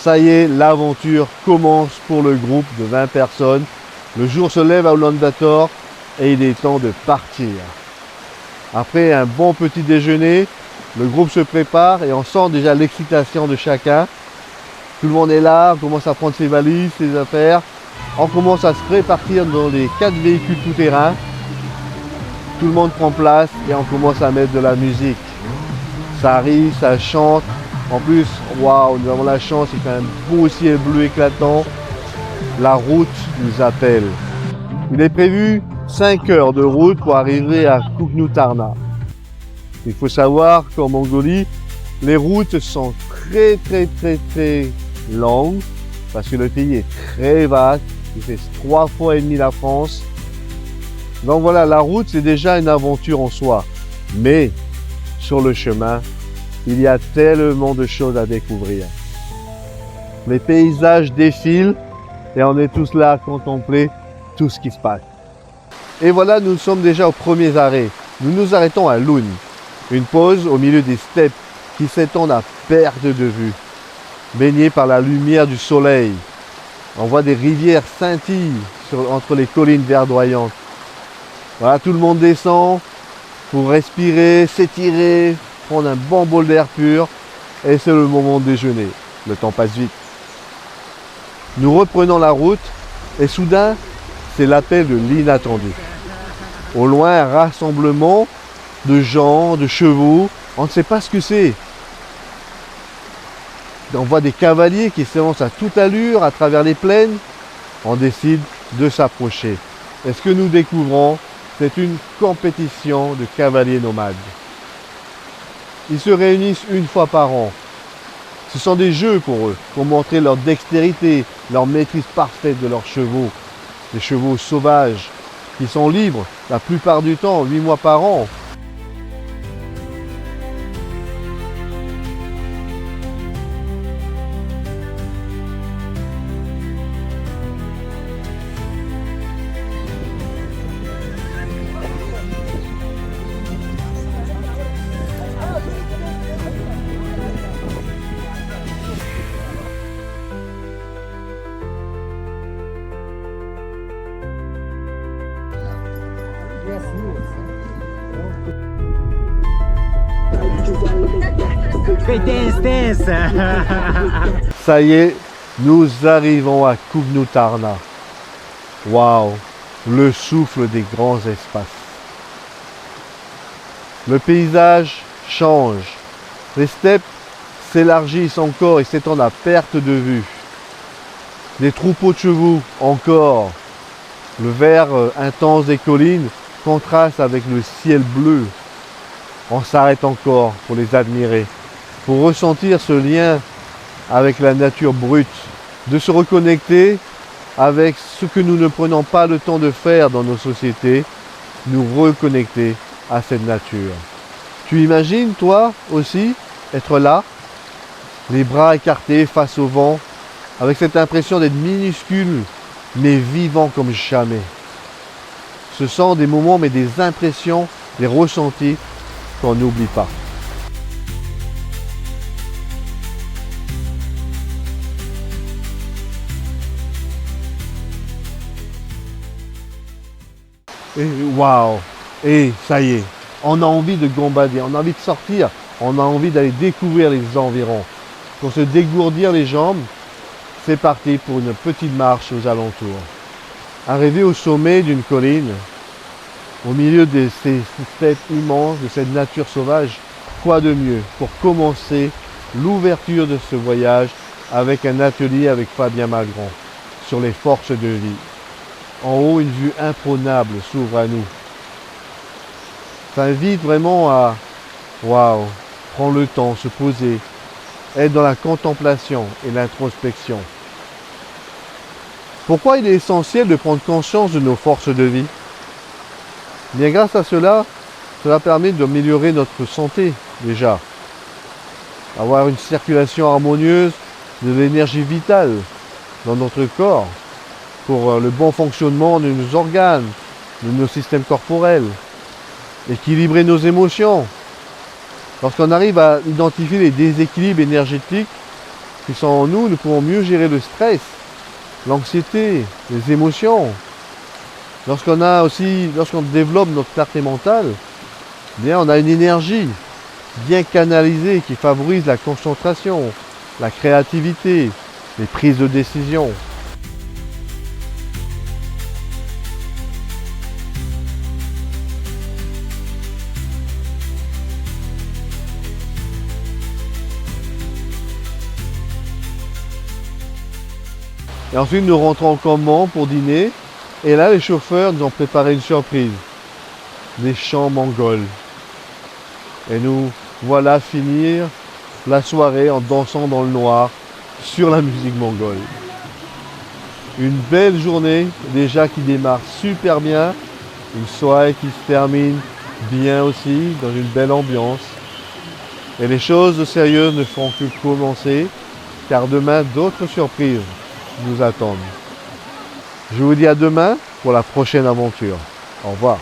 Ça y est, l'aventure commence pour le groupe de 20 personnes. Le jour se lève à Ulaanbaatar et il est temps de partir. Après un bon petit déjeuner, le groupe se prépare et on sent déjà l'excitation de chacun. Tout le monde est là, on commence à prendre ses valises, ses affaires. On commence à se répartir dans les 4 véhicules tout-terrain. Tout le monde prend place et on commence à mettre de la musique. Ça arrive, ça chante. En plus, waouh, nous avons la chance, il fait un beau ciel bleu éclatant. La route nous appelle. Il est prévu 5 heures de route pour arriver à Kuknu-Tarna. Il faut savoir qu'en Mongolie, les routes sont très longues parce que le pays est très vaste. Il fait 3 fois et demi la France. Donc voilà, la route c'est déjà une aventure en soi. Mais sur le chemin, il y a tellement de choses à découvrir. Les paysages défilent et on est tous là à contempler tout ce qui se passe. Et voilà, nous sommes déjà aux premiers arrêts. Nous nous arrêtons à Lun, une pause au milieu des steppes qui s'étendent à perte de vue, baignées par la lumière du soleil. On voit des rivières scintillent entre les collines verdoyantes. Voilà, tout le monde descend pour respirer, s'étirer, prendre un bon bol d'air pur. Et c'est le moment de déjeuner. Le temps passe vite. Nous reprenons la route et soudain, c'est l'appel de l'inattendu. Au loin, un rassemblement de gens, de chevaux. On ne sait pas ce que c'est. On voit des cavaliers qui s'avancent à toute allure à travers les plaines. On décide de s'approcher. Et ce que nous découvrons, c'est une compétition de cavaliers nomades. Ils se réunissent une fois par an. Ce sont des jeux pour eux, pour montrer leur dextérité, leur maîtrise parfaite de leurs chevaux. Des chevaux sauvages qui sont libres la plupart du temps, 8 mois par an. Ça y est, nous arrivons à Kuknu-Tarna. Waouh, le souffle des grands espaces. Le paysage change. Les steppes s'élargissent encore et s'étendent à perte de vue. Des troupeaux de chevaux encore. Le vert intense des collines contraste avec le ciel bleu. On s'arrête encore pour les admirer, pour ressentir ce lien avec la nature brute, de se reconnecter avec ce que nous ne prenons pas le temps de faire dans nos sociétés, nous reconnecter à cette nature. Tu imagines, toi aussi, être là, les bras écartés face au vent, avec cette impression d'être minuscule, mais vivant comme jamais. Ce sont des moments, mais des impressions, des ressentis qu'on n'oublie pas. Et waouh! Et ça y est, on a envie de gambader, on a envie de sortir, on a envie d'aller découvrir les environs. Pour se dégourdir les jambes, c'est parti pour une petite marche aux alentours. Arrivé au sommet d'une colline, au milieu de ces steppes immenses, de cette nature sauvage, quoi de mieux pour commencer l'ouverture de ce voyage avec un atelier avec Fabien Malgrand sur les forces de vie. En haut, une vue imprenable s'ouvre à nous. Ça invite vraiment à waouh, prendre le temps, se poser, être dans la contemplation et l'introspection. Pourquoi il est essentiel de prendre conscience de nos forces de vie? Bien, grâce à cela permet d'améliorer notre santé déjà. Avoir une circulation harmonieuse de l'énergie vitale dans notre corps pour le bon fonctionnement de nos organes, de nos systèmes corporels. Équilibrer nos émotions. Lorsqu'on arrive à identifier les déséquilibres énergétiques puissant en nous, nous pouvons mieux gérer le stress, l'anxiété, les émotions. Lorsqu'on développe notre clarté mentale, eh bien, on a une énergie bien canalisée qui favorise la concentration, la créativité, les prises de décision. Et ensuite, nous rentrons en campement pour dîner. Et là, les chauffeurs nous ont préparé une surprise. Des chants mongols. Et nous voilà finir la soirée en dansant dans le noir sur la musique mongole. Une belle journée déjà qui démarre super bien. Une soirée qui se termine bien aussi, dans une belle ambiance. Et les choses sérieuses ne feront que commencer, car demain, d'autres surprises nous attendent. Je vous dis à demain pour la prochaine aventure. Au revoir.